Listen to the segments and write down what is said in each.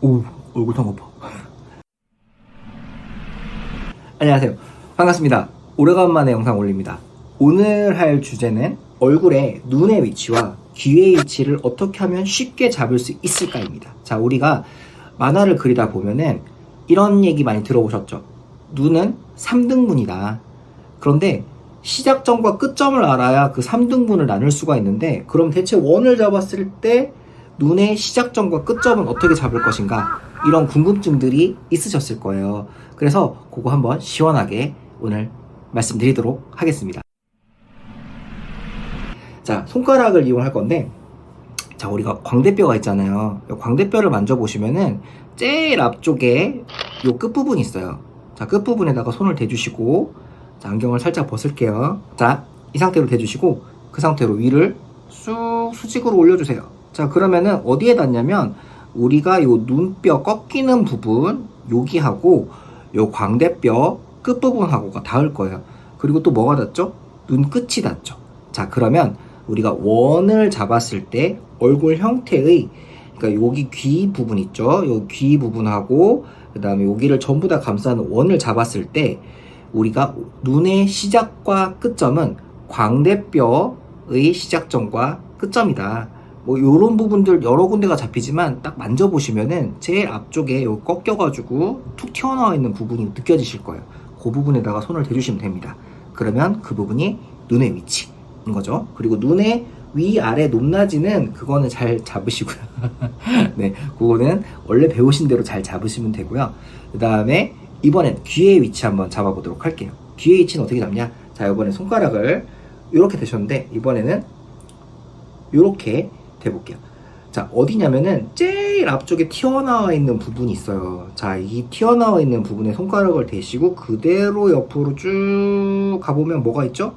오, 얼굴 탕 고파. 안녕하세요. 반갑습니다. 오래간만에 영상 올립니다. 오늘 할 주제는 얼굴의 눈의 위치와 귀의 위치를 어떻게 하면 쉽게 잡을 수 있을까입니다. 자, 우리가 만화를 그리다 보면은 이런 얘기 많이 들어보셨죠? 눈은 3등분이다. 그런데 시작점과 끝점을 알아야 그 3등분을 나눌 수가 있는데, 그럼 대체 원을 잡았을 때 눈의 시작점과 끝점은 어떻게 잡을 것인가? 이런 궁금증들이 있으셨을 거예요. 그래서 그거 한번 시원하게 오늘 말씀드리도록 하겠습니다. 자, 손가락을 이용할 건데, 자, 우리가 광대뼈가 있잖아요. 광대뼈를 만져보시면은 제일 앞쪽에 요 끝부분이 있어요. 자, 끝부분에다가 손을 대주시고, 자, 안경을 살짝 벗을게요. 자, 이 상태로 대주시고 그 상태로 위를 쑥 수직으로 올려주세요. 자, 그러면은 어디에 닿냐면 우리가 요 눈뼈 꺾이는 부분 여기하고 요 광대뼈 끝부분하고가 닿을 거예요. 그리고 또 뭐가 닿죠? 눈끝이 닿죠. 자, 그러면 우리가 원을 잡았을 때 얼굴 형태의, 그러니까 여기 귀 부분 있죠? 요 귀 부분하고 그 다음에 여기를 전부 다 감싸는 원을 잡았을 때 우리가 눈의 시작과 끝점은 광대뼈의 시작점과 끝점이다. 뭐 요런 부분들 여러 군데가 잡히지만 딱 만져보시면은 제일 앞쪽에 요 꺾여가지고 툭 튀어나와 있는 부분이 느껴지실 거예요. 그 부분에다가 손을 대주시면 됩니다. 그러면 그 부분이 눈의 위치인 거죠. 그리고 눈의 위아래 높낮이는 그거는 잘 잡으시고요. 네, 그거는 원래 배우신 대로 잘 잡으시면 되고요. 그 다음에 이번엔 귀의 위치 한번 잡아보도록 할게요. 귀의 위치는 어떻게 잡냐? 자, 이번에 손가락을 이렇게 대셨는데 이번에는 이렇게 대볼게요. 자, 어디냐면은 제일 앞쪽에 튀어나와 있는 부분이 있어요. 자, 이 튀어나와 있는 부분에 손가락을 대시고 그대로 옆으로 쭉 가보면 뭐가 있죠?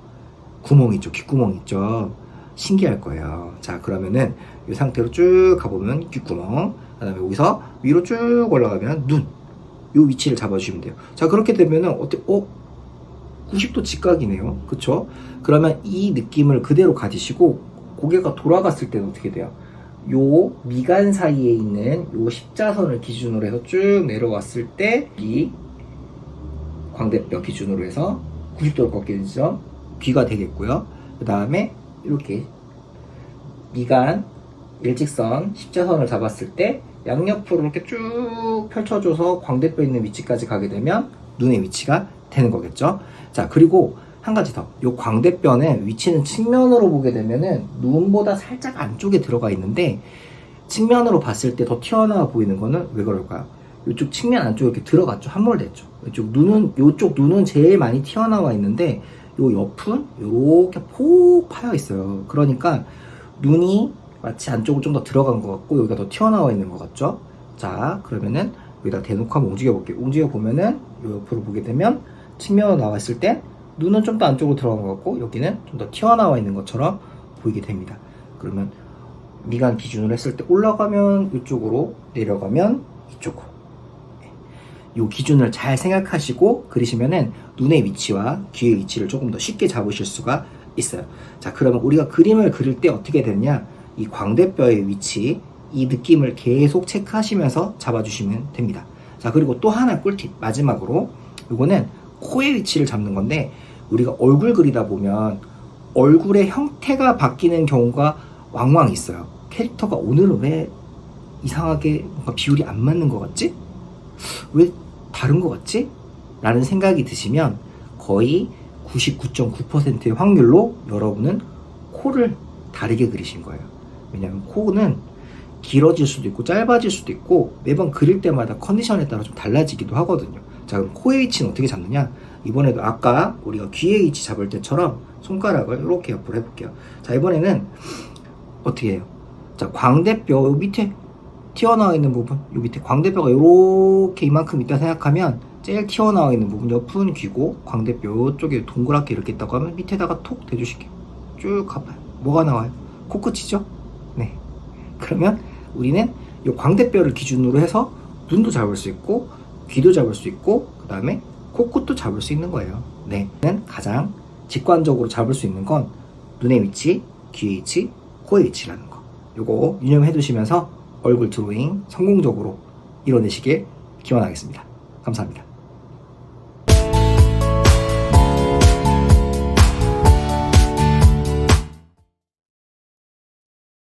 구멍이 있죠. 귓구멍 있죠. 신기할 거예요. 자, 그러면은 이 상태로 쭉 가보면 귓구멍, 그 다음에 여기서 위로 쭉 올라가면 눈, 요 위치를 잡아주시면 돼요. 자, 그렇게 되면은 90도 직각이네요. 그쵸? 그러면 이 느낌을 그대로 가지시고 고개가 돌아갔을 때는 어떻게 돼요? 요 미간 사이에 있는 요 십자선을 기준으로 해서 쭉 내려왔을 때 이 광대뼈 기준으로 해서 90도로 꺾이는 지점 귀가 되겠고요. 그 다음에 이렇게 미간 일직선 십자선을 잡았을 때 양옆으로 이렇게 쭉 펼쳐줘서 광대뼈 있는 위치까지 가게 되면 눈의 위치가 되는 거겠죠. 자, 그리고 한 가지 더. 요 광대뼈는 위치는 측면으로 보게 되면은 눈보다 살짝 안쪽에 들어가 있는데 측면으로 봤을 때 더 튀어나와 보이는 거는 왜 그럴까요? 이쪽 측면 안쪽에 이렇게 들어갔죠. 함몰됐죠. 요쪽 눈은 제일 많이 튀어나와 있는데 요 옆은 요렇게 폭 파여 있어요. 그러니까 눈이 마치 안쪽으로 좀 더 들어간 것 같고 여기가 더 튀어나와 있는 것 같죠. 자, 그러면은 여기다 대놓고 한번 움직여 볼게요. 움직여 보면은 요 옆으로 보게 되면 측면으로 나왔을 때 눈은 좀 더 안쪽으로 들어간 것 같고 여기는 좀 더 튀어나와 있는 것처럼 보이게 됩니다. 그러면 미간 기준으로 했을 때 올라가면 이쪽으로, 내려가면 이쪽으로. 요 기준을 잘 생각하시고 그리시면은 눈의 위치와 귀의 위치를 조금 더 쉽게 잡으실 수가 있어요. 자, 그러면 우리가 그림을 그릴 때 어떻게 되느냐? 이 광대뼈의 위치, 이 느낌을 계속 체크하시면서 잡아주시면 됩니다. 자, 그리고 또 하나 꿀팁, 마지막으로 이거는 코의 위치를 잡는 건데 우리가 얼굴 그리다 보면 얼굴의 형태가 바뀌는 경우가 왕왕 있어요. 캐릭터가 오늘은 왜 이상하게 뭔가 비율이 안 맞는 것 같지? 왜 다른 것 같지? 라는 생각이 드시면 거의 99.9%의 확률로 여러분은 코를 다르게 그리신 거예요. 왜냐하면 코는 길어질 수도 있고 짧아질 수도 있고 매번 그릴 때마다 컨디션에 따라 좀 달라지기도 하거든요. 자, 그럼 코의 위치는 어떻게 잡느냐? 이번에도 아까 우리가 귀의 위치 잡을 때처럼 손가락을 이렇게 옆으로 해볼게요. 자, 이번에는 어떻게 해요? 자, 광대뼈 요 밑에 튀어나와 있는 부분, 요 밑에 광대뼈가 요렇게 이만큼 있다 생각하면 제일 튀어나와 있는 부분 옆은 귀고 광대뼈 요쪽에 동그랗게 이렇게 있다고 하면 밑에다가 톡 대주실게요. 쭉 가봐요. 뭐가 나와요? 코끝이죠? 네. 그러면 우리는 요 광대뼈를 기준으로 해서 눈도 잡을 수 있고 귀도 잡을 수 있고 그 다음에 코끝도 잡을 수 있는 거예요. 네. 가장 직관적으로 잡을 수 있는 건 눈의 위치, 귀의 위치, 5의 1 7 라는 거, 요거 유념해 두시면서 얼굴 드로잉 성공적으로 하시면 될 것 같습니다. 자, 이뤄내시길 기원하겠습니다. 감사합니다.